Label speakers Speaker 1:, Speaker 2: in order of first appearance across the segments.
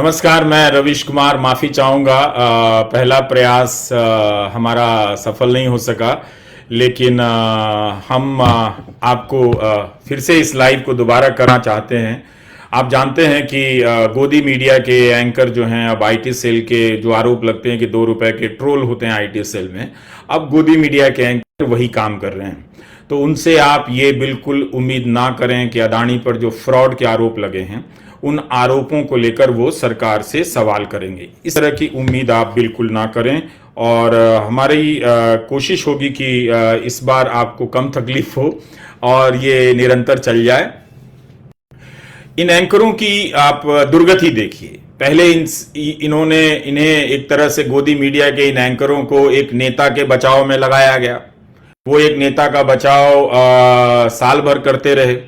Speaker 1: नमस्कार, मैं रविश कुमार माफ़ी चाहूँगा। पहला प्रयास हमारा सफल नहीं हो सका, लेकिन हम आपको फिर से इस लाइव को दोबारा करना चाहते हैं। आप जानते हैं कि गोदी मीडिया के एंकर जो हैं, अब आईटी सेल के जो आरोप लगते हैं कि 2 रुपए के ट्रोल होते हैं आईटी सेल में, अब गोदी मीडिया के एंकर वही काम कर रहे हैं। तो उनसे आप ये बिल्कुल उम्मीद ना करें कि अदानी पर जो फ्रॉड के आरोप लगे हैं उन आरोपों को लेकर वो सरकार से सवाल करेंगे। इस तरह की उम्मीद आप बिल्कुल ना करें, और हमारी कोशिश होगी कि इस बार आपको कम तकलीफ हो और ये निरंतर चल जाए। इन एंकरों की आप दुर्गति देखिए। पहले इन्हें एक तरह से गोदी मीडिया के इन एंकरों को एक नेता के बचाव में लगाया गया। वो एक नेता का बचाव साल भर करते रहे।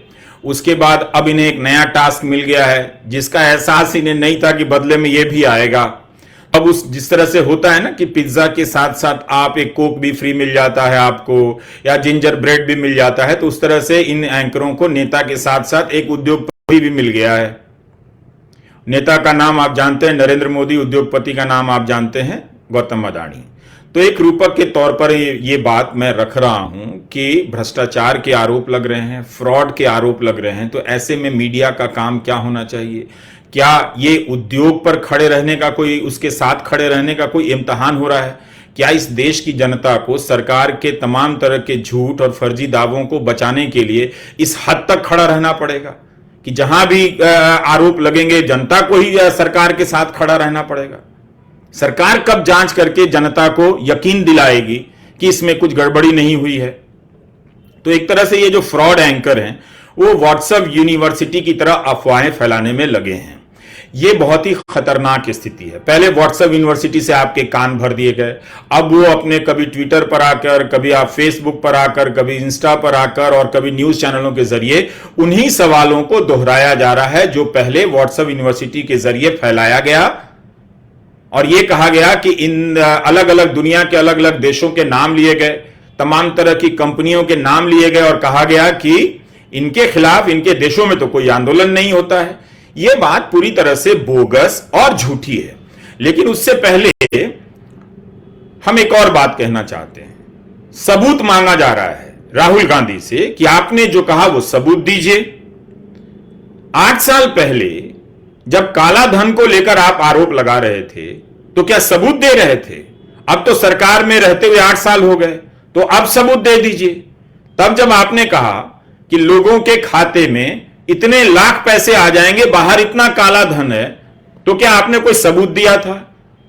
Speaker 1: उसके बाद अब इन्हें एक नया टास्क मिल गया है जिसका एहसास इन्हें नहीं था कि बदले में ये भी आएगा। अब जिस तरह से होता है ना कि पिज्जा के साथ साथ आप एक कोक भी फ्री मिल जाता है आपको, या जिंजर ब्रेड भी मिल जाता है, तो उस तरह से इन एंकरों को नेता के साथ साथ एक उद्योगपति भी मिल गया है। नेता का नाम आप जानते हैं नरेंद्र मोदी, उद्योगपति का नाम आप जानते हैं गौतम अडानी। तो एक रूपक के तौर पर ये बात मैं रख रहा हूं कि भ्रष्टाचार के आरोप लग रहे हैं, फ्रॉड के आरोप लग रहे हैं, तो ऐसे में मीडिया का काम क्या होना चाहिए? क्या ये उद्योग पर खड़े रहने का कोई, उसके साथ खड़े रहने का कोई इम्तिहान हो रहा है? क्या इस देश की जनता को सरकार के तमाम तरह के झूठ और फर्जी दावों को बचाने के लिए इस हद तक खड़ा रहना पड़ेगा कि जहां भी आरोप लगेंगे जनता को ही सरकार के साथ खड़ा रहना पड़ेगा? सरकार कब जांच करके जनता को यकीन दिलाएगी कि इसमें कुछ गड़बड़ी नहीं हुई है? तो एक तरह से ये जो फ्रॉड एंकर हैं वो व्हाट्सएप यूनिवर्सिटी की तरह अफवाहें फैलाने में लगे हैं। ये बहुत ही खतरनाक स्थिति है। पहले व्हाट्सएप यूनिवर्सिटी से आपके कान भर दिए गए, अब वो अपने कभी ट्विटर पर आकर, कभी आप फेसबुक पर आकर, कभी इंस्टा पर आकर और कभी न्यूज चैनलों के जरिए उन्हीं सवालों को दोहराया जा रहा है जो पहले व्हाट्सएप यूनिवर्सिटी के जरिए फैलाया गया। और यह कहा गया कि इन अलग अलग दुनिया के अलग अलग देशों के नाम लिए गए, तमाम तरह की कंपनियों के नाम लिए गए और कहा गया कि इनके खिलाफ इनके देशों में तो कोई आंदोलन नहीं होता है। यह बात पूरी तरह से बोगस और झूठी है। लेकिन उससे पहले हम एक और बात कहना चाहते हैं। सबूत मांगा जा रहा है राहुल गांधी से कि आपने जो कहा वो सबूत दीजिए। 8 साल पहले जब काला धन को लेकर आप आरोप लगा रहे थे तो क्या सबूत दे रहे थे? अब तो सरकार में रहते हुए 8 साल हो गए, तो अब सबूत दे दीजिए। तब जब आपने कहा कि लोगों के खाते में इतने लाख पैसे आ जाएंगे, बाहर इतना काला धन है, तो क्या आपने कोई सबूत दिया था?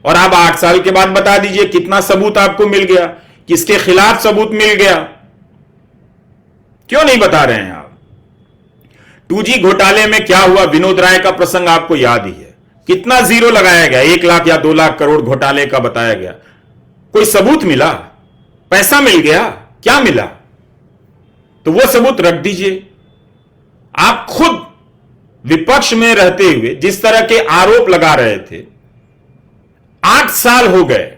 Speaker 1: और आप 8 साल के बाद बता दीजिए कितना सबूत आपको मिल गया, किसके खिलाफ सबूत मिल गया? क्यों नहीं बता रहे हैं आप? 2G घोटाले में क्या हुआ, विनोद राय का प्रसंग आपको याद ही है। कितना जीरो लगाया गया, 1 लाख या 2 लाख करोड़ घोटाले का बताया गया। कोई सबूत मिला? पैसा मिल गया? क्या मिला? तो वो सबूत रख दीजिए। आप खुद विपक्ष में रहते हुए जिस तरह के आरोप लगा रहे थे, 8 साल हो गए,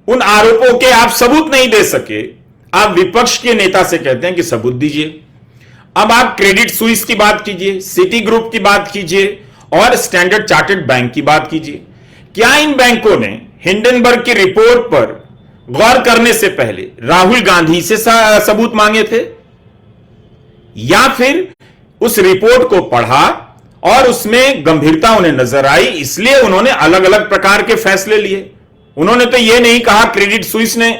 Speaker 1: उन आरोपों के आप सबूत नहीं दे सके। आप विपक्ष के नेता से कहते हैं कि सबूत दीजिए। अब आप क्रेडिट स्विस की बात कीजिए, सिटी ग्रुप की बात कीजिए और स्टैंडर्ड चार्टर्ड बैंक की बात कीजिए। क्या इन बैंकों ने हिंडनबर्ग की रिपोर्ट पर गौर करने से पहले राहुल गांधी से सबूत मांगे थे, या फिर उस रिपोर्ट को पढ़ा और उसमें गंभीरता उन्हें नजर आई इसलिए उन्होंने अलग अलग प्रकार के फैसले लिए? उन्होंने तो यह नहीं कहा क्रेडिट स्विस ने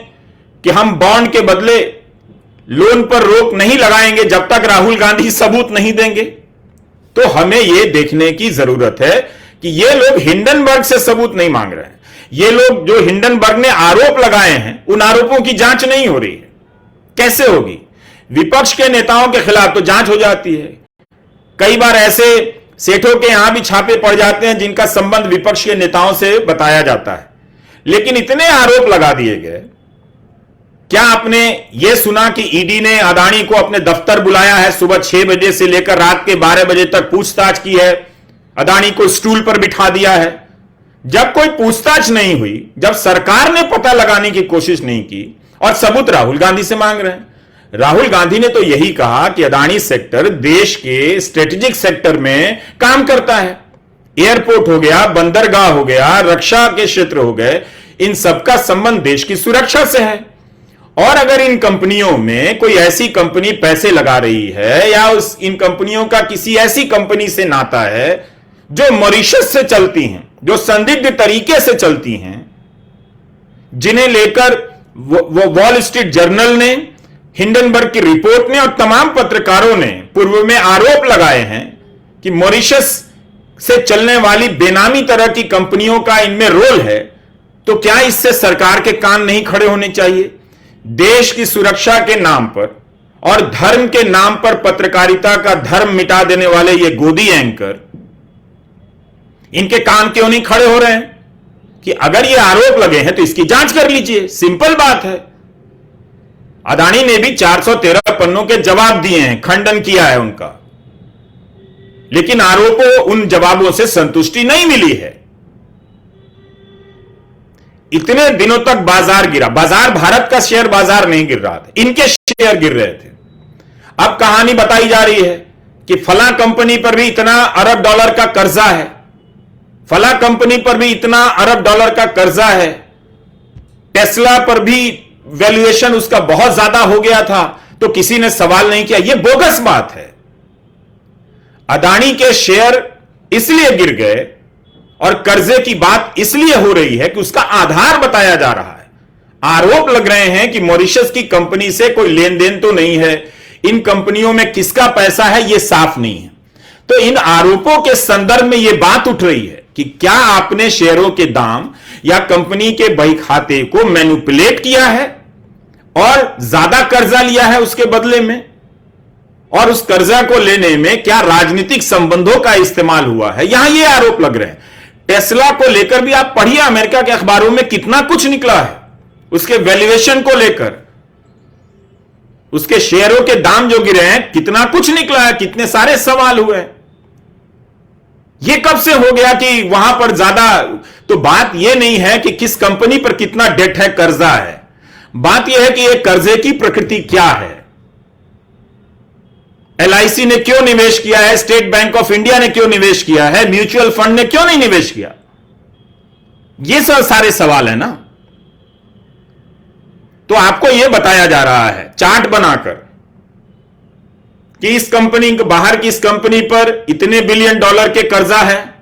Speaker 1: कि हम बॉन्ड के बदले लोन पर रोक नहीं लगाएंगे जब तक राहुल गांधी सबूत नहीं देंगे। तो हमें यह देखने की जरूरत है कि ये लोग हिंडनबर्ग से सबूत नहीं मांग रहे हैं। ये लोग जो हिंडनबर्ग ने आरोप लगाए हैं उन आरोपों की जांच नहीं हो रही है। कैसे होगी? विपक्ष के नेताओं के खिलाफ तो जांच हो जाती है। कई बार ऐसे सेठों के यहां भी छापे पड़ जाते हैं जिनका संबंध विपक्ष के नेताओं से बताया जाता है, लेकिन इतने आरोप लगा दिए गए। क्या आपने यह सुना कि ईडी ने अडानी को अपने दफ्तर बुलाया है, सुबह 6 बजे से लेकर रात के 12 बजे तक पूछताछ की है, अडानी को स्टूल पर बिठा दिया है? जब कोई पूछताछ नहीं हुई, जब सरकार ने पता लगाने की कोशिश नहीं की और सबूत राहुल गांधी से मांग रहे हैं। राहुल गांधी ने तो यही कहा कि अडानी सेक्टर देश के स्ट्रेटेजिक सेक्टर में काम करता है, एयरपोर्ट हो गया, बंदरगाह हो गया, रक्षा के क्षेत्र हो गए, इन सबका संबंध देश की सुरक्षा से है। और अगर इन कंपनियों में कोई ऐसी कंपनी पैसे लगा रही है या इन कंपनियों का किसी ऐसी कंपनी से नाता है जो मॉरिशस से चलती हैं, जो संदिग्ध तरीके से चलती हैं, जिन्हें लेकर वो वॉल स्ट्रीट जर्नल ने, हिंडनबर्ग की रिपोर्ट ने और तमाम पत्रकारों ने पूर्व में आरोप लगाए हैं कि मॉरिशस से चलने वाली बेनामी तरह की कंपनियों का इनमें रोल है, तो क्या इससे सरकार के कान नहीं खड़े होने चाहिए? देश की सुरक्षा के नाम पर और धर्म के नाम पर पत्रकारिता का धर्म मिटा देने वाले ये गोदी एंकर, इनके कान क्यों नहीं खड़े हो रहे हैं कि अगर ये आरोप लगे हैं तो इसकी जांच कर लीजिए? सिंपल बात है। अदानी ने भी 413 पन्नों के जवाब दिए हैं, खंडन किया है उनका, लेकिन आरोपों, उन जवाबों से संतुष्टि नहीं मिली है। इतने दिनों तक बाजार गिरा, बाजार भारत का शेयर बाजार नहीं गिर रहा था, इनके शेयर गिर रहे थे। अब कहानी बताई जा रही है कि फला कंपनी पर भी इतना अरब डॉलर का कर्जा है, फला कंपनी पर भी इतना अरब डॉलर का कर्जा है, टेस्ला पर भी वैल्यूएशन उसका बहुत ज्यादा हो गया था, तो किसी ने सवाल नहीं किया। यह बोगस बात है। अदानी के शेयर इसलिए गिर गए और कर्जे की बात इसलिए हो रही है कि उसका आधार बताया जा रहा है। आरोप लग रहे हैं कि मॉरिशस की कंपनी से कोई लेन देन तो नहीं है, इन कंपनियों में किसका पैसा है यह साफ नहीं है। तो इन आरोपों के संदर्भ में यह बात उठ रही है कि क्या आपने शेयरों के दाम या कंपनी के बही खाते को मैनिपुलेट किया है और ज्यादा कर्जा लिया है उसके बदले में, और उस कर्जा को लेने में क्या राजनीतिक संबंधों का इस्तेमाल हुआ है? यहां ये आरोप लग रहे हैं। टेस्ला को लेकर भी आप पढ़िए, अमेरिका के अखबारों में कितना कुछ निकला है उसके वैल्यूएशन को लेकर, उसके शेयरों के दाम जो गिरे हैं, कितना कुछ निकला है, कितने सारे सवाल हुए हैं। यह कब से हो गया कि वहां पर ज्यादा? तो बात यह नहीं है कि किस कंपनी पर कितना डेट है, कर्जा है, बात यह है कि यह कर्जे की प्रकृति क्या है। एलआईसी ने क्यों निवेश किया है, स्टेट बैंक ऑफ इंडिया ने क्यों निवेश किया है, म्यूचुअल फंड ने क्यों नहीं निवेश किया? ये सब सारे सवाल है ना। तो आपको यह बताया जा रहा है चार्ट बनाकर कि इस कंपनी, बाहर की इस कंपनी पर इतने बिलियन डॉलर के कर्जा है,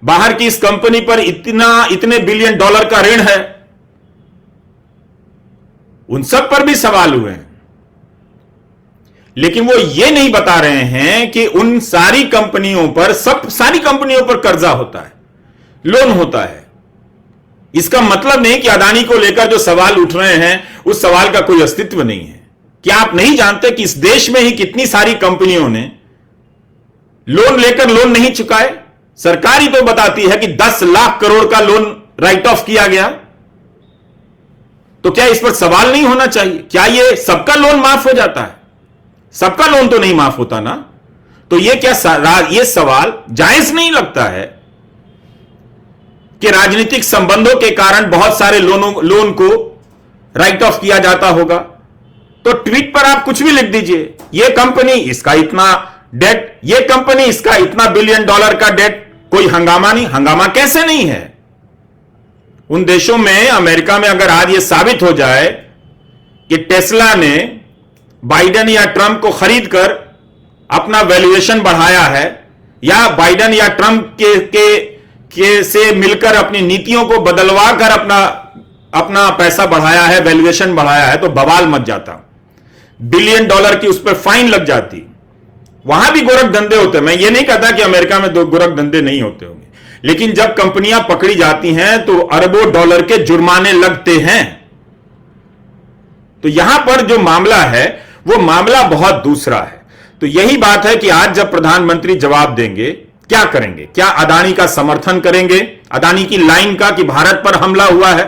Speaker 1: बाहर की इस कंपनी पर इतने बिलियन डॉलर का ऋण है, उन सब पर भी सवाल हुए हैं। लेकिन वो ये नहीं बता रहे हैं कि उन सारी कंपनियों पर, सारी कंपनियों पर कर्जा होता है, लोन होता है। इसका मतलब नहीं कि अदानी को लेकर जो सवाल उठ रहे हैं उस सवाल का कोई अस्तित्व नहीं है। क्या आप नहीं जानते कि इस देश में ही कितनी सारी कंपनियों ने लोन लेकर लोन नहीं चुकाए? सरकार ही तो बताती है कि 10 लाख करोड़ का लोन राइट ऑफ किया गया। तो क्या इस पर सवाल नहीं होना चाहिए? क्या यह सबका लोन माफ हो जाता है? सबका लोन तो नहीं माफ होता ना। तो यह क्या यह सवाल जायज नहीं लगता है कि राजनीतिक संबंधों के कारण बहुत सारे लोन को राइट ऑफ किया जाता होगा? तो ट्वीट पर आप कुछ भी लिख दीजिए, यह कंपनी इसका इतना डेट, यह कंपनी इसका इतना बिलियन डॉलर का डेट, कोई हंगामा नहीं। हंगामा कैसे नहीं है? उन देशों में, अमेरिका में अगर आज यह साबित हो जाए कि टेस्ला ने बाइडेन या ट्रंप को खरीद कर अपना वैल्यूएशन बढ़ाया है, या बाइडेन या ट्रंप के से मिलकर अपनी नीतियों को बदलवा कर अपना पैसा बढ़ाया है, वैल्यूएशन बढ़ाया है, तो बवाल मच जाता। बिलियन डॉलर की उस पर फाइन लग जाती। वहां भी गोरख धंधे होते हैं। मैं ये नहीं कहता कि अमेरिका में गोरख धंधे नहीं होते होंगे, लेकिन जब कंपनियां पकड़ी जाती हैं तो अरबों डॉलर के जुर्माने लगते हैं। तो यहां पर जो मामला है वो मामला बहुत दूसरा है। तो यही बात है कि आज जब प्रधानमंत्री जवाब देंगे, क्या करेंगे? क्या अदानी का समर्थन करेंगे, अदानी की लाइन का कि भारत पर हमला हुआ है?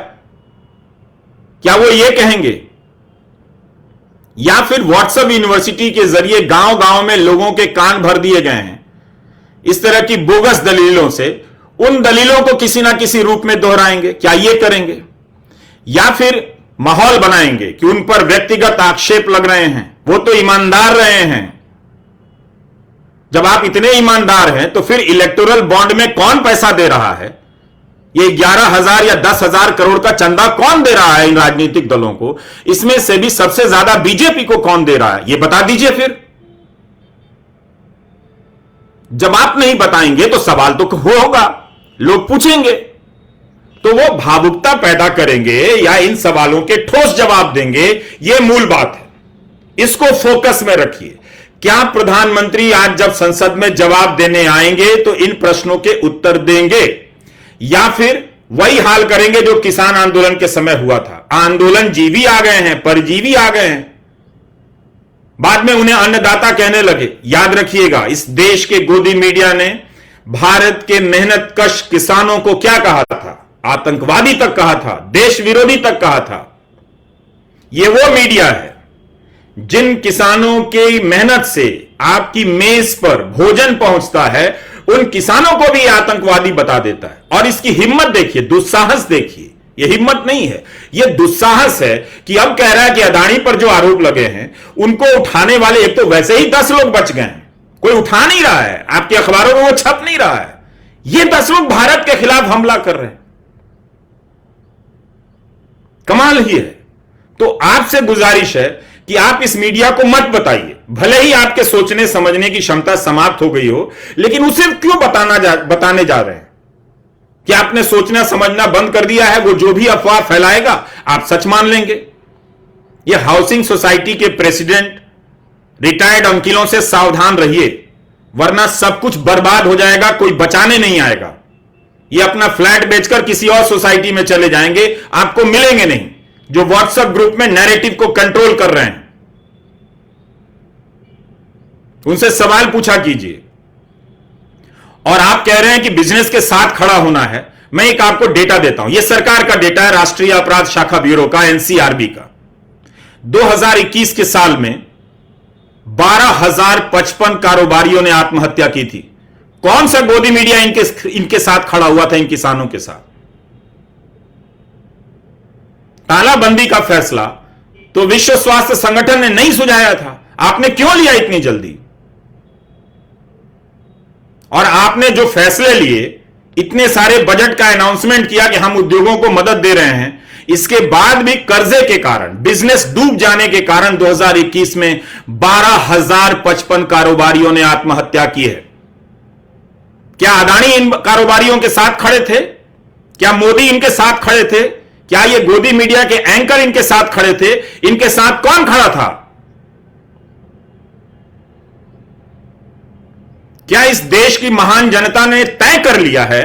Speaker 1: क्या वो ये कहेंगे, या फिर व्हाट्सएप यूनिवर्सिटी के जरिए गांव गांव में लोगों के कान भर दिए गए हैं इस तरह की बोगस दलीलों से, उन दलीलों को किसी ना किसी रूप में दोहराएंगे? क्या ये करेंगे? या फिर माहौल बनाएंगे कि उन पर व्यक्तिगत आक्षेप लग रहे हैं, वो तो ईमानदार रहे हैं, जब आप इतने ईमानदार हैं तो फिर इलेक्टोरल बॉन्ड में कौन पैसा दे रहा है? ये 11,000 या 10,000 करोड़ का चंदा कौन दे रहा है इन राजनीतिक दलों को? इसमें से भी सबसे ज्यादा बीजेपी को कौन दे रहा है, ये बता दीजिए। फिर जब आप नहीं बताएंगे तो सवाल तो होगा, लोग पूछेंगे, तो वो भावुकता पैदा करेंगे या इन सवालों के ठोस जवाब देंगे, ये मूल बात है। इसको फोकस में रखिए। क्या प्रधानमंत्री आज जब संसद में जवाब देने आएंगे तो इन प्रश्नों के उत्तर देंगे, या फिर वही हाल करेंगे जो किसान आंदोलन के समय हुआ था? आंदोलन जीवी आ गए हैं, परजीवी आ गए हैं, बाद में उन्हें अन्नदाता कहने लगे। याद रखिएगा, इस देश के गोदी मीडिया ने भारत के मेहनतकश किसानों को क्या कहा था? आतंकवादी तक कहा था, देश विरोधी तक कहा था। यह वो मीडिया है जिन किसानों की मेहनत से आपकी मेज पर भोजन पहुंचता है, उन किसानों को भी आतंकवादी बता देता है। और इसकी हिम्मत देखिए, दुस्साहस देखिए। यह हिम्मत नहीं है, यह दुस्साहस है कि अब कह रहा है कि अदानी पर जो आरोप लगे हैं उनको उठाने वाले एक तो वैसे ही 10 लोग बच गए हैं, कोई उठा नहीं रहा है, आपके अखबारों में वो छप नहीं रहा है। ये 10 लोग भारत के खिलाफ हमला कर रहे हैं। कमाल ही है। तो आपसे गुजारिश है कि आप इस मीडिया को मत बताइए, भले ही आपके सोचने समझने की क्षमता समाप्त हो गई हो, लेकिन उसे क्यों बताने जा रहे हैं? कि आपने सोचना समझना बंद कर दिया है, वो जो भी अफवाह फैलाएगा आप सच मान लेंगे। ये हाउसिंग सोसाइटी के प्रेसिडेंट, रिटायर्ड अंकिलों से सावधान रहिए, वरना सब कुछ बर्बाद हो जाएगा, कोई बचाने नहीं आएगा। ये अपना फ्लैट बेचकर किसी और सोसाइटी में चले जाएंगे, आपको मिलेंगे नहीं, जो व्हाट्सएप ग्रुप में नैरेटिव को कंट्रोल कर रहे हैं। उनसे सवाल पूछा कीजिए। और आप कह रहे हैं कि बिजनेस के साथ खड़ा होना है। मैं एक आपको डेटा देता हूं, यह सरकार का डेटा है, राष्ट्रीय अपराध शाखा ब्यूरो का, एनसीआरबी का। 2021 के साल में 12,055 कारोबारियों ने आत्महत्या की थी। कौन सा गोदी मीडिया इनके साथ खड़ा हुआ था, इन किसानों के साथ? तालाबंदी का फैसला तो विश्व स्वास्थ्य संगठन ने नहीं सुझाया था, आपने क्यों लिया इतनी जल्दी? और आपने जो फैसले लिए, इतने सारे बजट का अनाउंसमेंट किया कि हम उद्योगों को मदद दे रहे हैं, इसके बाद भी कर्जे के कारण, बिजनेस डूब जाने के कारण 2021 में 12,055 कारोबारियों ने आत्महत्या की है। क्या अदानी इन कारोबारियों के साथ खड़े थे? क्या मोदी इनके साथ खड़े थे? क्या ये गोदी मीडिया के एंकर इनके साथ खड़े थे? इनके साथ कौन खड़ा था? क्या इस देश की महान जनता ने तय कर लिया है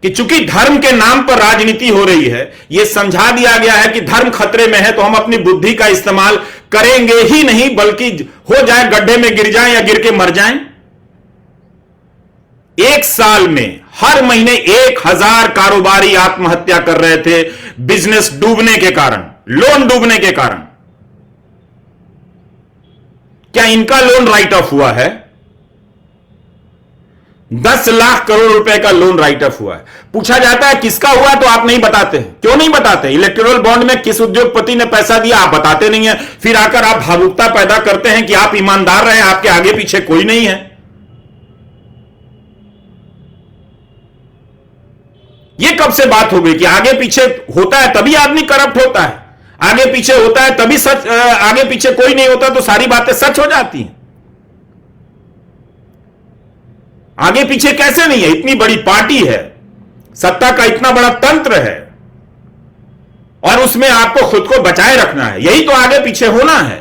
Speaker 1: कि चूंकि धर्म के नाम पर राजनीति हो रही है, यह समझा दिया गया है कि धर्म खतरे में है, तो हम अपनी बुद्धि का इस्तेमाल करेंगे ही नहीं, बल्कि हो जाए गड्ढे में गिर जाएं या गिर के मर जाएं? एक साल में हर महीने 1,000 कारोबारी आत्महत्या कर रहे थे, बिजनेस डूबने के कारण, लोन डूबने के कारण। क्या इनका लोन राइट ऑफ हुआ है? 10 लाख करोड़ रुपए का लोन राइट ऑफ हुआ है। पूछा जाता है किसका हुआ, तो आप नहीं बताते हैं। क्यों नहीं बताते? इलेक्टोरल बॉन्ड में किस उद्योगपति ने पैसा दिया, आप बताते नहीं है। फिर आकर आप भावुकता पैदा करते हैं कि आप ईमानदार रहे, आपके आगे पीछे कोई नहीं है। यह कब से बात हो गई कि आगे पीछे होता है तभी आदमी करप्ट होता है, आगे पीछे होता है तभी सच, आगे पीछे कोई नहीं होता तो सारी बातें सच हो जाती हैं। आगे पीछे कैसे नहीं है? इतनी बड़ी पार्टी है, सत्ता का इतना बड़ा तंत्र है, और उसमें आपको खुद को बचाए रखना है, यही तो आगे पीछे होना है।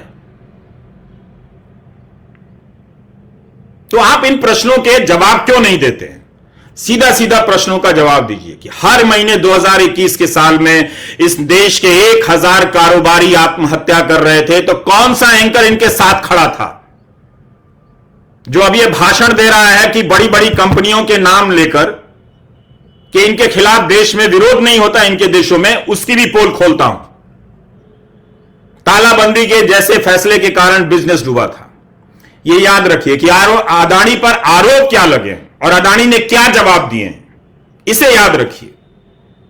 Speaker 1: तो आप इन प्रश्नों के जवाब क्यों नहीं देते हैं? सीधा सीधा प्रश्नों का जवाब दीजिए कि हर महीने 2021 के साल में इस देश के 1,000 कारोबारी आत्महत्या कर रहे थे, तो कौन सा एंकर इनके साथ खड़ा था जो अब यह भाषण दे रहा है कि बड़ी बड़ी कंपनियों के नाम लेकर कि इनके खिलाफ देश में विरोध नहीं होता, इनके देशों में? उसकी भी पोल खोलता हूं। तालाबंदी के जैसे फैसले के कारण बिजनेस डूबा था। यह याद रखिए कि अदानी पर आरोप क्या लगे और अदानी ने क्या जवाब दिए हैं, इसे याद रखिए।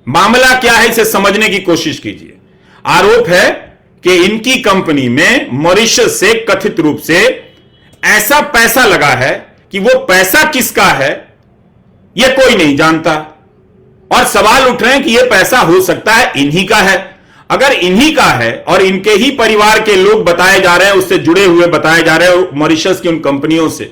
Speaker 1: मामला क्या है इसे समझने की कोशिश कीजिए। आरोप है कि इनकी कंपनी में मॉरिशस से कथित रूप से ऐसा पैसा लगा है कि वो पैसा किसका है यह कोई नहीं जानता, और सवाल उठ रहे हैं कि यह पैसा हो सकता है इन्हीं का है। अगर इन्हीं का है और इनके ही परिवार के लोग बताए जा रहे हैं, उससे जुड़े हुए बताए जा रहे हैं मॉरिशस की उन कंपनियों से,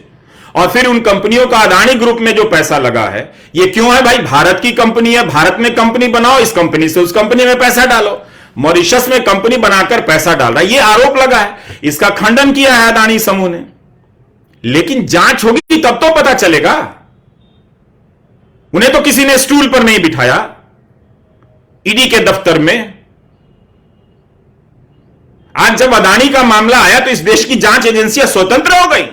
Speaker 1: और फिर उन कंपनियों का अदानी ग्रुप में जो पैसा लगा है यह क्यों है? भाई भारत की कंपनी है, भारत में कंपनी बनाओ, इस कंपनी से उस कंपनी में पैसा डालो। मॉरिशस में कंपनी बनाकर पैसा डाल रहा है, यह आरोप लगा है। इसका खंडन किया है अदानी समूह ने, लेकिन जांच होगी तब तो पता चलेगा। उन्हें तो किसी ने स्टूल पर नहीं बिठाया ईडी के दफ्तर में। आज जब अदानी का मामला आया तो इस देश की जांच एजेंसियां स्वतंत्र हो गई।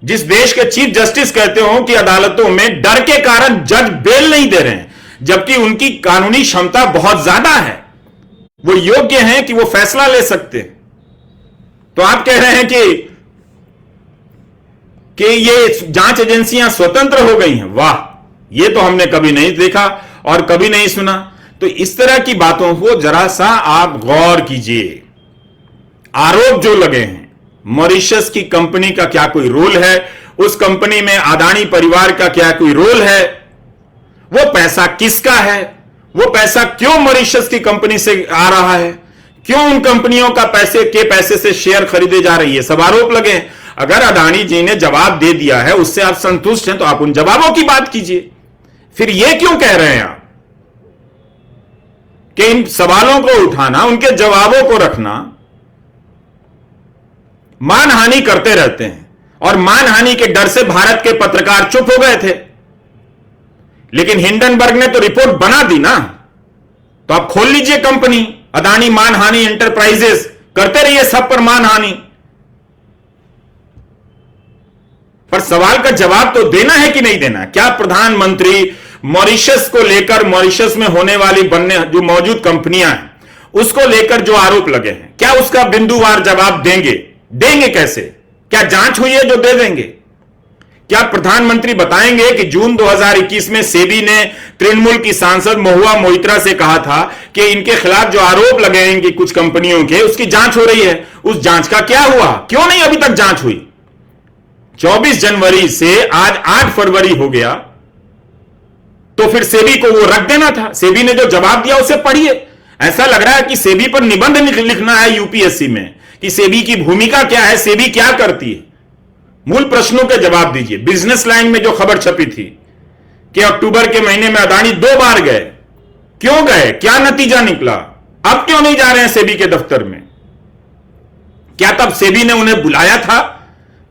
Speaker 1: जिस देश के चीफ जस्टिस कहते हो कि अदालतों में डर के कारण जज बेल नहीं दे रहे हैं, जबकि उनकी कानूनी क्षमता बहुत ज्यादा है, वो योग्य हैं कि वो फैसला ले सकते हैं, तो आप कह रहे हैं कि ये जांच एजेंसियां स्वतंत्र हो गई हैं। वाह, ये तो हमने कभी नहीं देखा और कभी नहीं सुना। तो इस तरह की बातों को जरा सा आप गौर कीजिए। आरोप जो लगे हैं, मॉरिशस की कंपनी का क्या कोई रोल है, उस कंपनी में अदानी परिवार का क्या कोई रोल है, वो पैसा किसका है, वो पैसा क्यों मॉरिशस की कंपनी से आ रहा है, क्यों उन कंपनियों का पैसे से शेयर खरीदे जा रही है, सब आरोप लगे। अगर अदानी जी ने जवाब दे दिया है, उससे आप संतुष्ट हैं, तो आप उन जवाबों की बात कीजिए। फिर ये क्यों कह रहे हैं आप कि इन सवालों को उठाना, उनके जवाबों को रखना, मानहानि करते रहते हैं। और मानहानि के डर से भारत के पत्रकार चुप हो गए थे, लेकिन हिंडनबर्ग ने तो रिपोर्ट बना दी ना। तो आप खोल लीजिए कंपनी अदानी मानहानि एंटरप्राइजेस, करते रहिए सब पर मानहानि, पर सवाल का जवाब तो देना है कि नहीं देना। क्या प्रधानमंत्री मॉरिशस को लेकर, मॉरिशस में होने वाली बनने जो मौजूद कंपनियां हैं उसको लेकर जो आरोप लगे हैं, क्या उसका बिंदुवार जवाब देंगे कैसे? क्या जांच हुई है जो दे देंगे? क्या प्रधानमंत्री बताएंगे कि जून 2021 में सेबी ने तृणमूल की सांसद महुआ मोइत्रा से कहा था कि इनके खिलाफ जो आरोप लगे हैं कि कुछ कंपनियों के, उसकी जांच हो रही है, उस जांच का क्या हुआ? क्यों नहीं अभी तक जांच हुई? 24 जनवरी से आज 8 फरवरी हो गया, तो फिर सेबी को वो रख देना था। सेबी ने जो जवाब दिया उसे पढ़िए। ऐसा लग रहा है कि सेबी पर निबंध लिखना है यूपीएससी में कि सेबी की भूमिका क्या है, सेबी क्या करती है। मूल प्रश्नों के जवाब दीजिए। बिजनेस लाइन में जो खबर छपी थी कि अक्टूबर के महीने में अदानी 2 बार गए, क्यों गए, क्या नतीजा निकला, अब क्यों नहीं जा रहे हैं सेबी के दफ्तर में? क्या तब सेबी ने उन्हें बुलाया था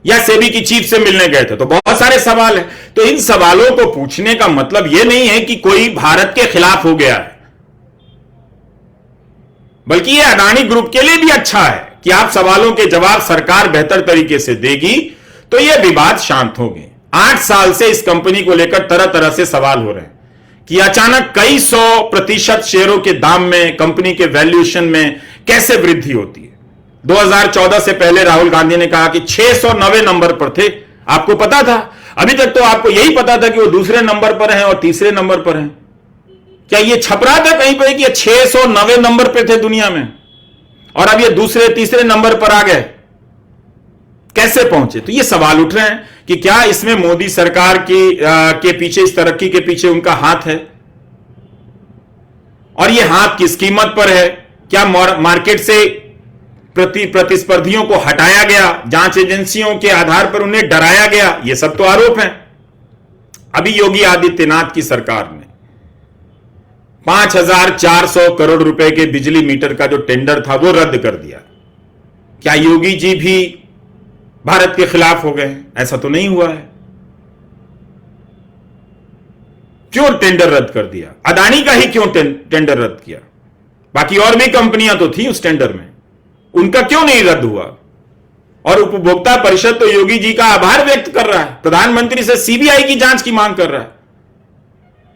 Speaker 1: या सेबी की चीफ से मिलने गए थे? तो बहुत सारे सवाल हैं। तो इन सवालों को पूछने का मतलब यह नहीं है कि कोई भारत के खिलाफ हो गया है, बल्कि यह अदानी ग्रुप के लिए भी अच्छा है कि आप सवालों के जवाब सरकार बेहतर तरीके से देगी तो यह विवाद शांत होंगे। 8 साल से इस कंपनी को लेकर तरह तरह से सवाल हो रहे हैं कि अचानक कई 100% शेयरों के दाम में, कंपनी के वैल्यूएशन में कैसे वृद्धि होती है। 2014 से पहले राहुल गांधी ने कहा कि 690 नंबर पर थे, आपको पता था? अभी तक तो आपको यही पता था कि वो दूसरे नंबर पर हैं और तीसरे नंबर पर हैं। क्या ये छप रहा था कहीं पर कि 690 नंबर पे थे दुनिया में और अब ये दूसरे तीसरे नंबर पर आ गए? कैसे पहुंचे? तो ये सवाल उठ रहे हैं कि क्या इसमें मोदी सरकार के पीछे, इस तरक्की के पीछे उनका हाथ है, और ये हाथ किस कीमत पर है? क्या मार्केट से प्रतिस्पर्धियों को हटाया गया, जांच एजेंसियों के आधार पर उन्हें डराया गया? ये सब तो आरोप हैं। अभी योगी आदित्यनाथ की सरकार ने 5400 करोड़ रुपए के बिजली मीटर का जो टेंडर था वो रद्द कर दिया। क्या योगी जी भी भारत के खिलाफ हो गए? ऐसा तो नहीं हुआ है। क्यों टेंडर रद्द कर दिया? अदानी का ही क्यों टेंडर रद्द किया? बाकी और भी कंपनियां तो थी उस टेंडर में, उनका क्यों नहीं रद्द हुआ? और उपभोक्ता परिषद तो योगी जी का आभार व्यक्त कर रहा है, प्रधानमंत्री से सीबीआई की जांच की मांग कर रहा है।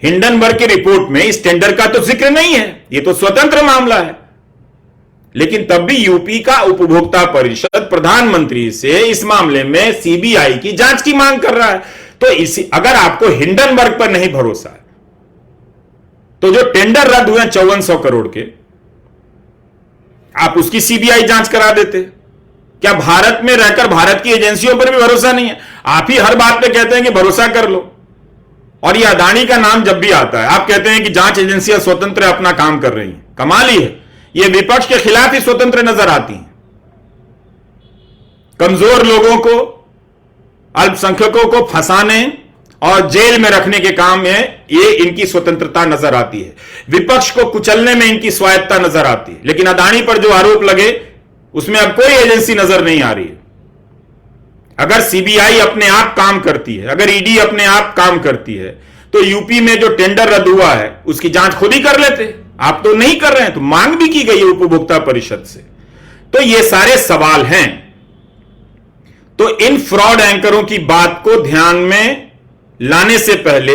Speaker 1: हिंडनबर्ग की रिपोर्ट में इस टेंडर का तो जिक्र नहीं है, यह तो स्वतंत्र मामला है। लेकिन तब भी यूपी का उपभोक्ता परिषद प्रधानमंत्री से इस मामले में सीबीआई की जांच की मांग कर रहा है। तो अगर आपको हिंडनबर्ग पर नहीं भरोसा है तो जो टेंडर रद्द हुए 5400 करोड़ के, आप उसकी सीबीआई जांच करा देते। क्या भारत में रहकर भारत की एजेंसियों पर भी भरोसा नहीं है? आप ही हर बात पे कहते हैं कि भरोसा कर लो, और ये अदानी का नाम जब भी आता है आप कहते हैं कि जांच एजेंसियां स्वतंत्र अपना काम कर रही हैं। कमाल ही है, ये विपक्ष के खिलाफ ही स्वतंत्र नजर आती हैं। कमजोर लोगों को, अल्पसंख्यकों को फंसाने और जेल में रखने के काम में ये इनकी स्वतंत्रता नजर आती है, विपक्ष को कुचलने में इनकी स्वायत्ता नजर आती है। लेकिन अदानी पर जो आरोप लगे उसमें अब कोई एजेंसी नजर नहीं आ रही है। अगर सीबीआई अपने आप काम करती है, अगर ईडी अपने आप काम करती है, तो यूपी में जो टेंडर रद्द हुआ है उसकी जांच खुद ही कर लेते। आप तो नहीं कर रहे हैं, तो मांग भी की गई है उपभोक्ता परिषद से। तो ये सारे सवाल हैं। तो इन फ्रॉड एंकरों की बात को ध्यान में लाने से पहले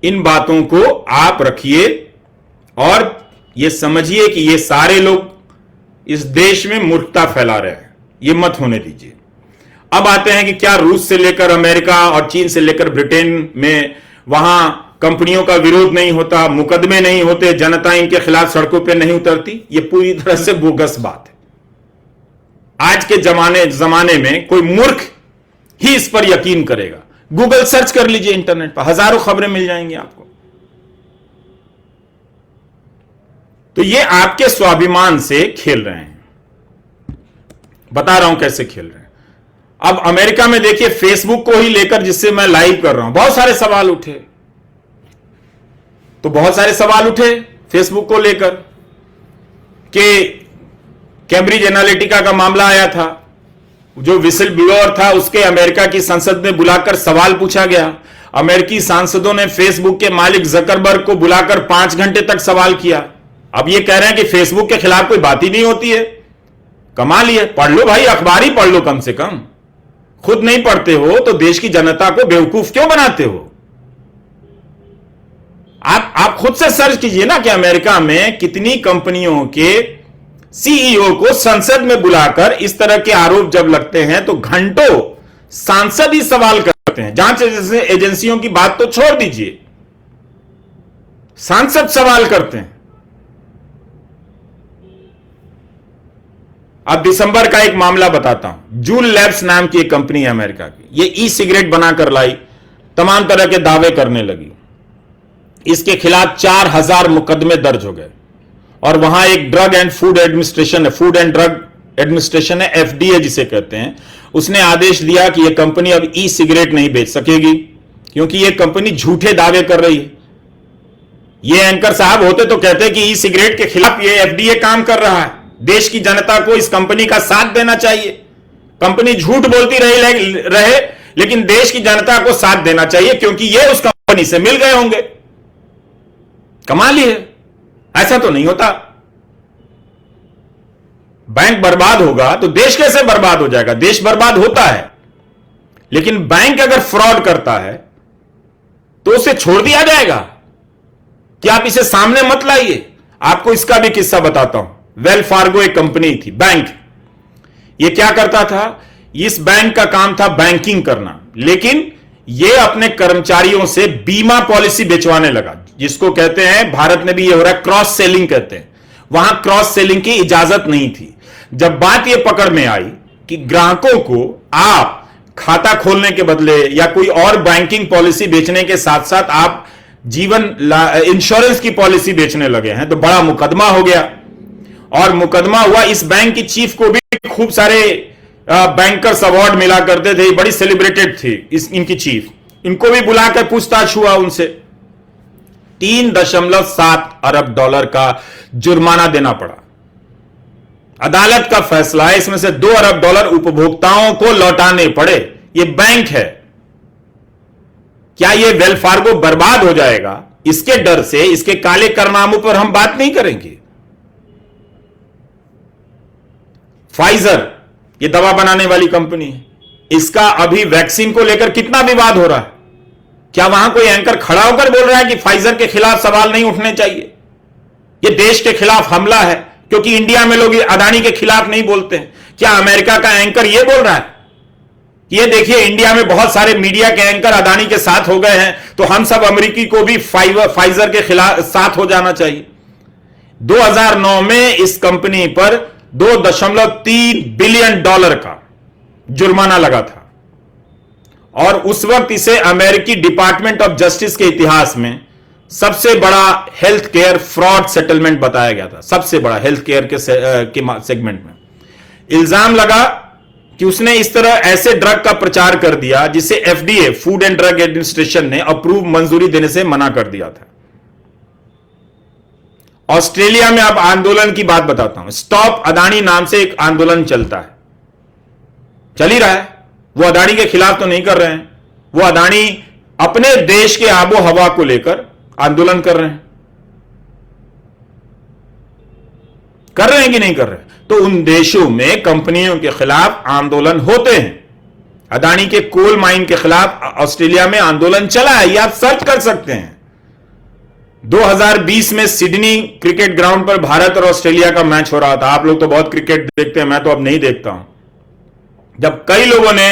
Speaker 1: इन बातों को आप रखिए और ये समझिए कि ये सारे लोग इस देश में मूर्खता फैला रहे हैं, ये मत होने दीजिए। अब आते हैं कि क्या रूस से लेकर अमेरिका और चीन से लेकर ब्रिटेन में वहां कंपनियों का विरोध नहीं होता, मुकदमे नहीं होते, जनता इनके खिलाफ सड़कों पर नहीं उतरती? ये पूरी तरह से बोगस बात है। आज के जमाने में कोई मूर्ख ही इस पर यकीन करेगा। गूगल सर्च कर लीजिए, इंटरनेट पर हजारों खबरें मिल जाएंगी आपको। तो ये आपके स्वाभिमान से खेल रहे हैं। बता रहा हूं कैसे खेल रहे हैं। अब अमेरिका में देखिए, फेसबुक को ही लेकर, जिससे मैं लाइव कर रहा हूं, बहुत सारे सवाल उठे। तो बहुत सारे सवाल उठे फेसबुक को लेकर कि कैम्ब्रिज एनालिटिका का मामला आया था, जो विसिल ब्लोअर था उसके अमेरिका की संसद में बुलाकर सवाल पूछा गया। अमेरिकी सांसदों ने फेसबुक के मालिक जकरबर्ग को बुलाकर 5 घंटे तक सवाल किया। अब ये कह रहे हैं कि फेसबुक के खिलाफ कोई बात ही नहीं होती है। कमाल ही है। पढ़ लो भाई, अखबार ही पढ़ लो कम से कम। खुद नहीं पढ़ते हो तो देश की जनता को बेवकूफ क्यों बनाते हो? आप खुद से सर्च कीजिए ना कि अमेरिका में कितनी कंपनियों के सीईओ को संसद में बुलाकर इस तरह के आरोप जब लगते हैं तो घंटों सांसद ही सवाल करते हैं। जांच एजेंसियों की बात तो छोड़ दीजिए, सांसद सवाल करते हैं। अब दिसंबर का एक मामला बताता हूं। जूल लैब्स नाम की एक कंपनी है अमेरिका की, ये ई सिगरेट बनाकर लाई, तमाम तरह के दावे करने लगी। इसके खिलाफ 4000 मुकदमे दर्ज हो गए और वहां एक ड्रग एंड फूड एडमिनिस्ट्रेशन है, फूड एंड ड्रग एडमिनिस्ट्रेशन है, एफडीए जिसे कहते हैं, उसने आदेश दिया कि यह कंपनी अब ई सिगरेट नहीं बेच सकेगी क्योंकि यह कंपनी झूठे दावे कर रही है। ये एंकर साहब होते तो कहते कि ई सिगरेट के खिलाफ ये एफडीए काम कर रहा है, देश की जनता को इस कंपनी का साथ देना चाहिए। कंपनी झूठ बोलती रहे लेकिन देश की जनता को साथ देना चाहिए क्योंकि ये उस कंपनी से मिल गए होंगे। कमाल ही है। ऐसा तो नहीं होता। बैंक बर्बाद होगा तो देश कैसे बर्बाद हो जाएगा? देश बर्बाद होता है, लेकिन बैंक अगर फ्रॉड करता है तो उसे छोड़ दिया जाएगा कि आप इसे सामने मत लाइए। आपको इसका भी किस्सा बताता हूं। वेल फार्गो एक कंपनी थी, बैंक। ये क्या करता था? इस बैंक का काम था बैंकिंग करना, लेकिन यह अपने कर्मचारियों से बीमा पॉलिसी बेचवाने लगा, जिसको कहते हैं, भारत में भी यह हो रहा है, क्रॉस सेलिंग कहते हैं। वहां क्रॉस सेलिंग की इजाजत नहीं थी। जब बात यह पकड़ में आई कि ग्राहकों को आप खाता खोलने के बदले या कोई और बैंकिंग पॉलिसी बेचने के साथ साथ आप जीवन इंश्योरेंस की पॉलिसी बेचने लगे हैं, तो बड़ा मुकदमा हो गया। और मुकदमा हुआ, इस बैंक की चीफ को भी खूब सारे बैंकर्स अवार्ड मिला करते थे, बड़ी सेलिब्रेटेड थी इनकी चीफ। इनको भी बुलाकर पूछताछ हुआ उनसे। 3.7 अरब डॉलर का जुर्माना देना पड़ा। अदालत का फैसला है, इसमें से 2 अरब डॉलर उपभोक्ताओं को लौटाने पड़े। यह बैंक है। क्या यह वेल फार्गो बर्बाद हो जाएगा? इसके डर से, इसके काले कारनामों पर हम बात नहीं करेंगे। फाइजर, यह दवा बनाने वाली कंपनी है, इसका अभी वैक्सीन को लेकर कितना विवाद हो रहा है। क्या वहां कोई एंकर खड़ा होकर बोल रहा है कि फाइजर के खिलाफ सवाल नहीं उठने चाहिए? यह देश के खिलाफ हमला है, क्योंकि इंडिया में लोग अदानी के खिलाफ नहीं बोलते हैं। क्या अमेरिका का एंकर यह बोल रहा है? ये देखिए, इंडिया में बहुत सारे मीडिया के एंकर अदानी के साथ हो गए हैं, तो हम सब अमेरिकी को भी फाइजर के खिलाफ साथ हो जाना चाहिए। 2009 में इस कंपनी पर $2.3 बिलियन का जुर्माना लगा था और उस वक्त इसे अमेरिकी डिपार्टमेंट ऑफ जस्टिस के इतिहास में सबसे बड़ा हेल्थ केयर फ्रॉड सेटलमेंट बताया गया था। सबसे बड़ा हेल्थ केयर के सेगमेंट में इल्जाम लगा कि उसने इस तरह ऐसे ड्रग का प्रचार कर दिया जिसे FDA food and drug administration ने अप्रूव मंजूरी देने से मना कर दिया था। ऑस्ट्रेलिया में अब आंदोलन की बात बताता हूं। स्टॉप अदानी नाम से एक आंदोलन चलता है, चल ही रहा है। वो अदानी के खिलाफ तो नहीं कर रहे हैं, वो अदानी अपने देश के आबो हवा को लेकर आंदोलन कर रहे हैं कि नहीं कर रहे हैं? तो उन देशों में कंपनियों के खिलाफ आंदोलन होते हैं। अदानी के कोल माइन के खिलाफ ऑस्ट्रेलिया में आंदोलन चला है, ये आप सर्च कर सकते हैं। 2020 में सिडनी क्रिकेट ग्राउंड पर भारत और ऑस्ट्रेलिया का मैच हो रहा था। आप लोग तो बहुत क्रिकेट देखते हैं, मैं तो अब नहीं देखता हूं। जब कई लोगों ने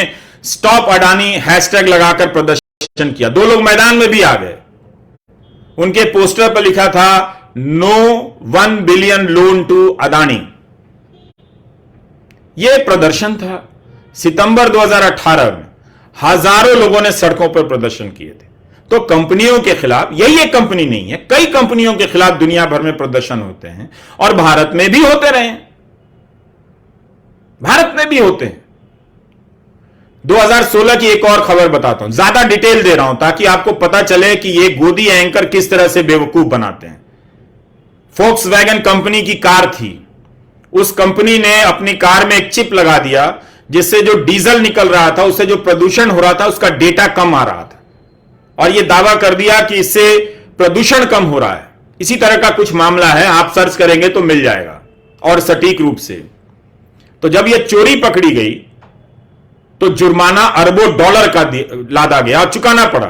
Speaker 1: स्टॉप अडानी हैशटैग लगाकर प्रदर्शन किया, 2 लोग मैदान में भी आ गए। उनके पोस्टर पर लिखा था no 1 billion loan to Adani. यह प्रदर्शन था सितंबर 2018 में। हजारों लोगों ने सड़कों पर प्रदर्शन किए थे। तो कंपनियों के खिलाफ, यही एक कंपनी नहीं है, कई कंपनियों के खिलाफ दुनिया भर में प्रदर्शन होते हैं और भारत में भी होते रहे, भारत में भी होते हैं। 2016 की एक और खबर बताता हूं, ज्यादा डिटेल दे रहा हूं ताकि आपको पता चले कि ये गोदी एंकर किस तरह से बेवकूफ बनाते हैं। फोक्सवैगन कंपनी की कार थी, उस कंपनी ने अपनी कार में एक चिप लगा दिया जिससे जो डीजल निकल रहा था, उससे जो प्रदूषण हो रहा था, उसका डेटा कम आ रहा था और यह दावा कर दिया कि इससे प्रदूषण कम हो रहा है। इसी तरह का कुछ मामला है, आप सर्च करेंगे तो मिल जाएगा और सटीक रूप से। तो जब यह चोरी पकड़ी गई तो जुर्माना अरबों डॉलर का लादा गया और चुकाना पड़ा।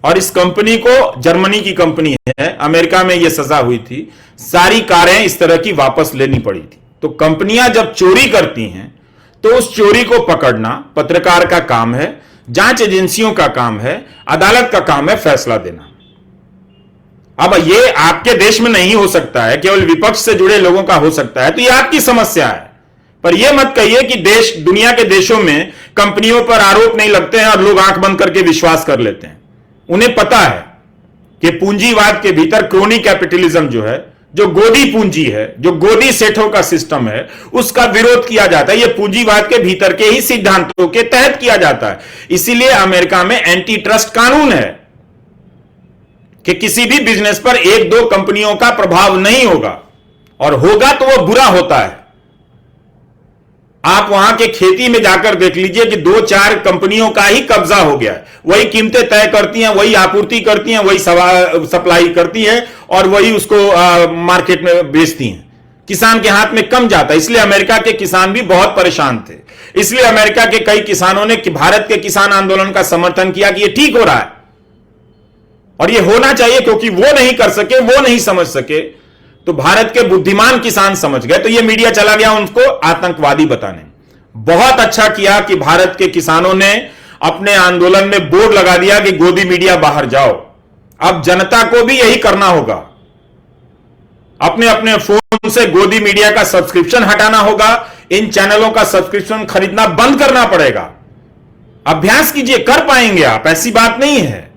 Speaker 1: और इस कंपनी को, जर्मनी की कंपनी है, अमेरिका में यह सजा हुई थी, सारी कारें इस तरह की वापस लेनी पड़ी थी। तो कंपनियां जब चोरी करती हैं तो उस चोरी को पकड़ना पत्रकार का काम है, जांच एजेंसियों का काम है, अदालत का काम है फैसला देना। अब यह आपके देश में नहीं हो सकता है, केवल विपक्ष से जुड़े लोगों का हो सकता है, तो यह आपकी समस्या है। पर यह मत कहिए कि देश, दुनिया के देशों में कंपनियों पर आरोप नहीं लगते हैं और लोग आंख बंद करके विश्वास कर लेते हैं। उन्हें पता है कि पूंजीवाद के भीतर क्रोनी कैपिटलिज्म जो है, जो गोदी पूंजी है, जो गोदी सेठों का सिस्टम है, उसका विरोध किया जाता है। यह पूंजीवाद के भीतर के ही सिद्धांतों के तहत किया जाता है। इसीलिए अमेरिका में एंटी ट्रस्ट कानून है कि किसी भी बिजनेस पर 1-2 कंपनियों का प्रभाव नहीं होगा, और होगा तो वह बुरा होता है। आप वहां के खेती में जाकर देख लीजिए कि 2-4 कंपनियों का ही कब्जा हो गया है। वही कीमतें तय करती हैं, वही आपूर्ति करती हैं, वही सप्लाई करती हैं और वही उसको मार्केट में बेचती हैं। किसान के हाथ में कम जाता है। इसलिए अमेरिका के किसान भी बहुत परेशान थे। इसलिए अमेरिका के कई किसानों ने भारत के किसान आंदोलन का समर्थन किया कि यह ठीक हो रहा है और यह होना चाहिए, क्योंकि वो नहीं कर सके, वो नहीं समझ सके, तो भारत के बुद्धिमान किसान समझ गए। तो यह मीडिया चला गया उनको आतंकवादी बताने। बहुत अच्छा किया कि भारत के किसानों ने अपने आंदोलन में बोर्ड लगा दिया कि गोदी मीडिया बाहर जाओ। अब जनता को भी यही करना होगा, अपने अपने फोन से गोदी मीडिया का सब्सक्रिप्शन हटाना होगा, इन चैनलों का सब्सक्रिप्शन खरीदना बंद करना पड़ेगा। अभ्यास कीजिए, कर पाएंगे आप, ऐसी बात नहीं है।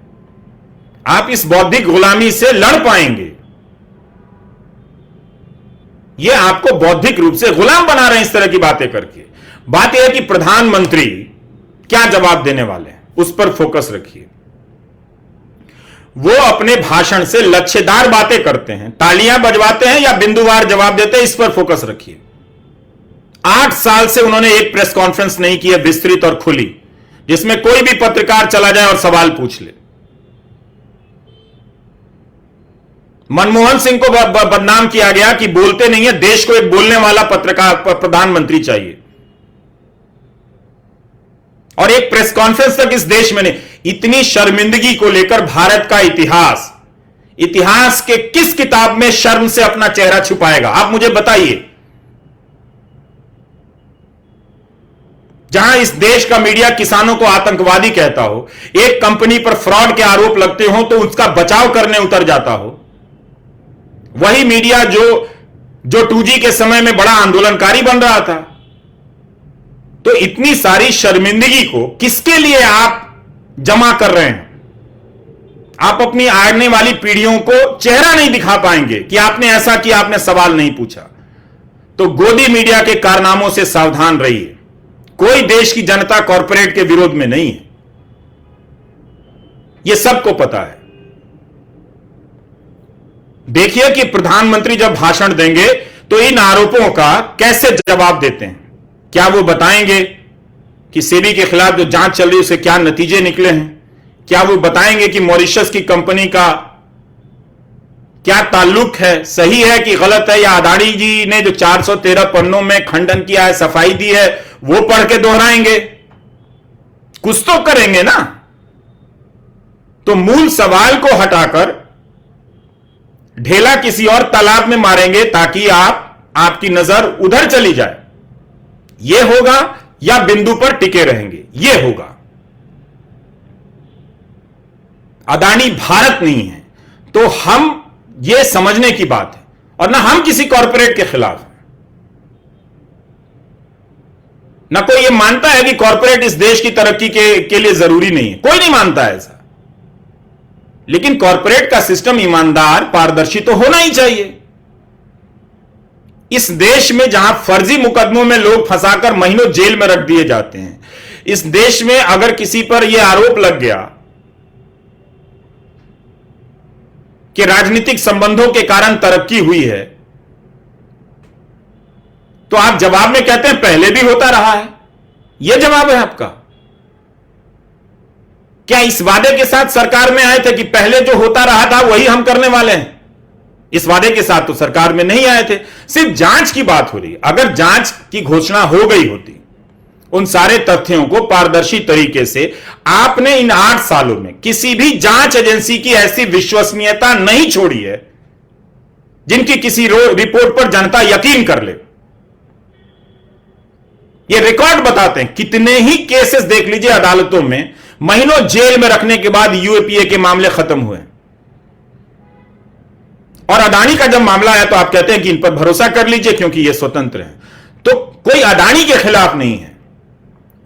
Speaker 1: आप इस बौद्धिक गुलामी से लड़ पाएंगे। ये आपको बौद्धिक रूप से गुलाम बना रहे हैं इस तरह की बातें करके। बात यह है कि प्रधानमंत्री क्या जवाब देने वाले हैं, उस पर फोकस रखिए। वो अपने भाषण से लच्छेदार बातें करते हैं, तालियां बजवाते हैं या बिंदुवार जवाब देते हैं, इस पर फोकस रखिए। 8 साल से उन्होंने एक प्रेस कॉन्फ्रेंस नहीं की है विस्तृत और खुली, जिसमें कोई भी पत्रकार चला जाए और सवाल पूछ ले। मनमोहन सिंह को बदनाम किया गया कि बोलते नहीं है, देश को एक बोलने वाला पत्रकार प्रधानमंत्री चाहिए, और एक प्रेस कॉन्फ्रेंस तक इस देश में नहीं। इतनी शर्मिंदगी को लेकर भारत का इतिहास के किस किताब में शर्म से अपना चेहरा छुपाएगा? आप मुझे बताइए। जहां इस देश का मीडिया किसानों को आतंकवादी कहता हो, एक कंपनी पर फ्रॉड के आरोप लगते हो तो उसका बचाव करने उतर जाता हो, वही मीडिया जो जो 2G के समय में बड़ा आंदोलनकारी बन रहा था। तो इतनी सारी शर्मिंदगी को किसके लिए आप जमा कर रहे हैं? आप अपनी आने वाली पीढ़ियों को चेहरा नहीं दिखा पाएंगे कि आपने ऐसा किया, आपने सवाल नहीं पूछा। तो गोदी मीडिया के कारनामों से सावधान रहिए। कोई देश की जनता कॉरपोरेट के विरोध में नहीं है, यह सबको पता है। देखिए कि प्रधानमंत्री जब भाषण देंगे तो इन आरोपों का कैसे जवाब देते हैं। क्या वो बताएंगे कि सेबी के खिलाफ जो जांच चल रही है उससे क्या नतीजे निकले हैं? क्या वो बताएंगे कि मॉरिशस की कंपनी का क्या ताल्लुक है, सही है कि गलत है? या अदानी जी ने जो 413 पन्नों में खंडन किया है, सफाई दी है, वो पढ़ के दोहराएंगे? कुछ तो करेंगे ना। तो मूल सवाल को हटाकर ढेला किसी और तालाब में मारेंगे ताकि आपकी नजर उधर चली जाए। यह होगा या बिंदु पर टिके रहेंगे? यह होगा। अदानी भारत नहीं है तो हम यह समझने की बात है, और ना हम किसी कॉरपोरेट के खिलाफ हैं। ना कोई यह मानता है कि कॉरपोरेट इस देश की तरक्की के लिए जरूरी नहीं है, कोई नहीं मानता है ऐसा। लेकिन कॉरपोरेट का सिस्टम ईमानदार, पारदर्शी तो होना ही चाहिए। इस देश में जहां फर्जी मुकदमों में लोग फंसाकर महीनों जेल में रख दिए जाते हैं, इस देश में अगर किसी पर यह आरोप लग गया कि राजनीतिक संबंधों के कारण तरक्की हुई है, तो आप जवाब में कहते हैं पहले भी होता रहा है। यह जवाब है आपका? क्या इस वादे के साथ सरकार में आए थे कि पहले जो होता रहा था वही हम करने वाले हैं? इस वादे के साथ तो सरकार में नहीं आए थे। सिर्फ जांच की बात हो रही है। अगर जांच की घोषणा हो गई होती, उन सारे तथ्यों को पारदर्शी तरीके से, आपने इन 8 सालों में किसी भी जांच एजेंसी की ऐसी विश्वसनीयता नहीं छोड़ी है जिनकी किसी रिपोर्ट पर जनता यकीन कर ले। ये रिकॉर्ड बताते हैं। कितने ही केसेस देख लीजिए अदालतों में, महीनों जेल में रखने के बाद यूएपीए के मामले खत्म हुए। और अदानी का जब मामला आया तो आप कहते हैं कि इन पर भरोसा कर लीजिए क्योंकि ये स्वतंत्र हैं। तो कोई अदानी के खिलाफ नहीं है।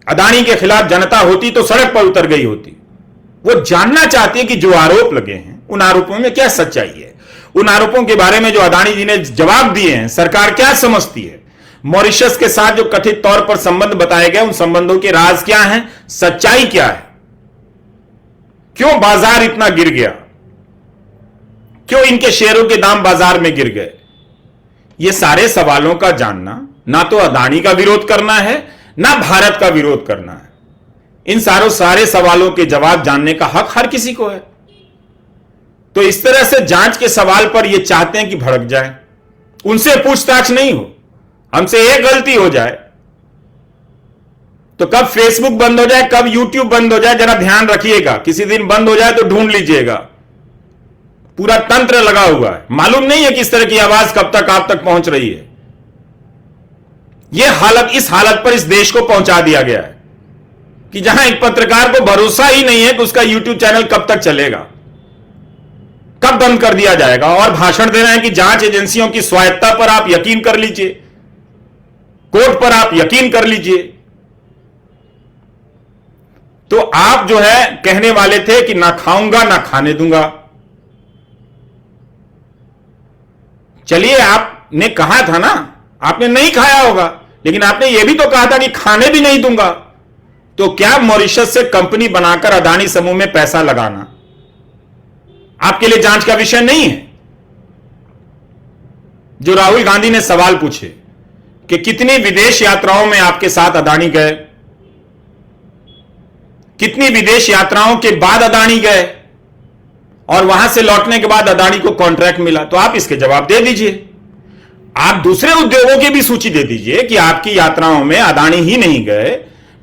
Speaker 1: अदानी के खिलाफ जनता होती तो सड़क पर उतर गई होती। वो जानना चाहती है कि जो आरोप लगे हैं उन आरोपों में क्या सच्चाई है। उन आरोपों के बारे में जो अदानी जी ने जवाब दिए हैं, सरकार क्या समझती है। मॉरिशस के साथ जो कथित तौर पर संबंध बताए गए, उन संबंधों के राज क्या हैं, सच्चाई क्या है, क्यों बाजार इतना गिर गया, क्यों इनके शेयरों के दाम बाजार में गिर गए। ये सारे सवालों का जानना, ना तो अदानी का विरोध करना है ना भारत का विरोध करना है। इन सारे सवालों के जवाब जानने का हक हर किसी को है। तो इस तरह से जांच के सवाल पर ये चाहते हैं कि भड़क जाए, उनसे पूछताछ नहीं हो, हमसे एक गलती हो जाए तो कब फेसबुक बंद हो जाए, कब यूट्यूब बंद हो जाए, जरा ध्यान रखिएगा। किसी दिन बंद हो जाए तो ढूंढ लीजिएगा। पूरा तंत्र लगा हुआ है, मालूम नहीं है किस तरह की आवाज कब तक आप तक पहुंच रही है। यह हालत, इस हालत पर इस देश को पहुंचा दिया गया है कि जहां एक पत्रकार को भरोसा ही नहीं है कि उसका यूट्यूब चैनल कब तक चलेगा, कब बंद कर दिया जाएगा। और भाषण दे रहे हैं कि जांच एजेंसियों की स्वायत्ता पर आप यकीन कर लीजिए, कोर्ट पर आप यकीन कर लीजिए। तो आप जो है कहने वाले थे कि ना खाऊंगा ना खाने दूंगा। चलिए, आपने कहा था ना, आपने नहीं खाया होगा, लेकिन आपने यह भी तो कहा था कि खाने भी नहीं दूंगा। तो क्या मॉरिशस से कंपनी बनाकर अदानी समूह में पैसा लगाना आपके लिए जांच का विषय नहीं है? जो राहुल गांधी ने सवाल पूछे कि कितनी विदेश यात्राओं में आपके साथ अदानी गए, कितनी विदेश यात्राओं के बाद अदानी गए, और वहां से लौटने के बाद अदानी को कॉन्ट्रैक्ट मिला, तो आप इसके जवाब दे दीजिए। आप दूसरे उद्योगों की भी सूची दे दीजिए कि आपकी यात्राओं में अदानी ही नहीं गए,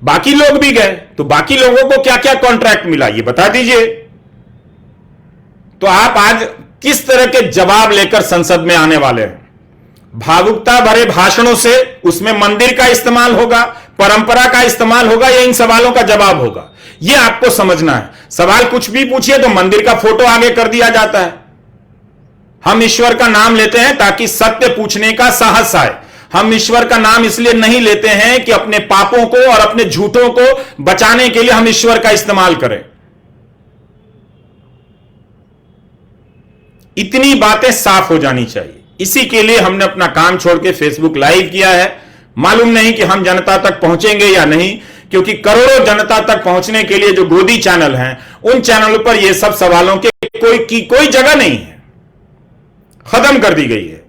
Speaker 1: बाकी लोग भी गए, तो बाकी लोगों को क्या क्या कॉन्ट्रैक्ट मिला ये बता दीजिए। तो आप आज किस तरह के जवाब लेकर संसद में आने वाले हैं? भावुकता भरे भाषणों से उसमें मंदिर का इस्तेमाल होगा, परंपरा का इस्तेमाल होगा, या इन सवालों का जवाब होगा, यह आपको समझना है। सवाल कुछ भी पूछिए तो मंदिर का फोटो आगे कर दिया जाता है। हम ईश्वर का नाम लेते हैं ताकि सत्य पूछने का साहस आए। हम ईश्वर का नाम इसलिए नहीं लेते हैं कि अपने पापों को और अपने झूठों को बचाने के लिए हम ईश्वर का इस्तेमाल करें। इतनी बातें साफ हो जानी चाहिए। इसी के लिए हमने अपना काम छोड़ के फेसबुक लाइव किया है। मालूम नहीं कि हम जनता तक पहुंचेंगे या नहीं, क्योंकि करोड़ों जनता तक पहुंचने के लिए जो गोदी चैनल हैं, उन चैनलों पर ये सब सवालों के कोई जगह नहीं है, खत्म कर दी गई है।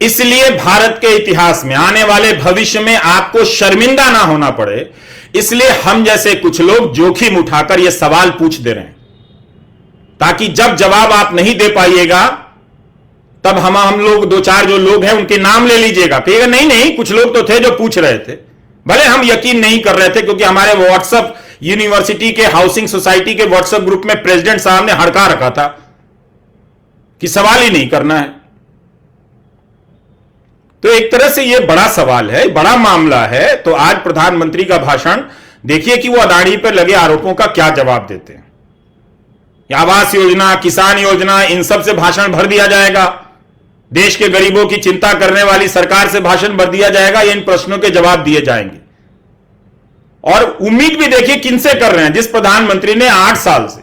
Speaker 1: इसलिए भारत के इतिहास में आने वाले भविष्य में आपको शर्मिंदा ना होना पड़े, इसलिए हम जैसे कुछ लोग जोखिम उठाकर यह सवाल पूछ दे रहे हैं, ताकि जब जवाब आप नहीं दे पाइएगा तब हम लोग दो चार जो लोग हैं उनके नाम ले लीजिएगा, कहिएगा नहीं कुछ लोग तो थे जो पूछ रहे थे। भले हम यकीन नहीं कर रहे थे, क्योंकि हमारे व्हाट्सएप यूनिवर्सिटी के हाउसिंग सोसाइटी के व्हाट्सएप ग्रुप में प्रेसिडेंट साहब ने हड़का रखा था कि सवाल ही नहीं करना है। तो एक तरह से यह बड़ा सवाल है, बड़ा मामला है। तो आज प्रधानमंत्री का भाषण देखिए कि वो अदानी पर लगे आरोपों का क्या जवाब देते हैं। आवास योजना, किसान योजना, इन सब से भाषण भर दिया जाएगा, देश के गरीबों की चिंता करने वाली सरकार से भाषण भर दिया जाएगा, या इन प्रश्नों के जवाब दिए जाएंगे। और उम्मीद भी देखिए किनसे कर रहे हैं, जिस प्रधानमंत्री ने 8 साल से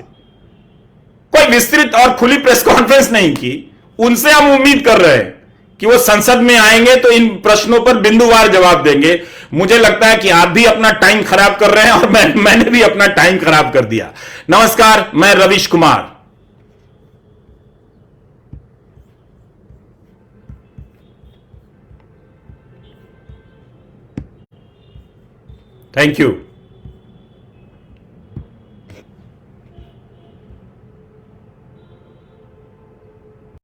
Speaker 1: कोई विस्तृत और खुली प्रेस कॉन्फ्रेंस नहीं की, उनसे हम उम्मीद कर रहे हैं कि वो संसद में आएंगे तो इन प्रश्नों पर बिंदुवार जवाब देंगे। मुझे लगता है कि आप भी अपना टाइम खराब कर रहे हैं और मैंने भी अपना टाइम खराब कर दिया। नमस्कार, मैं रवीश कुमार। Thank you.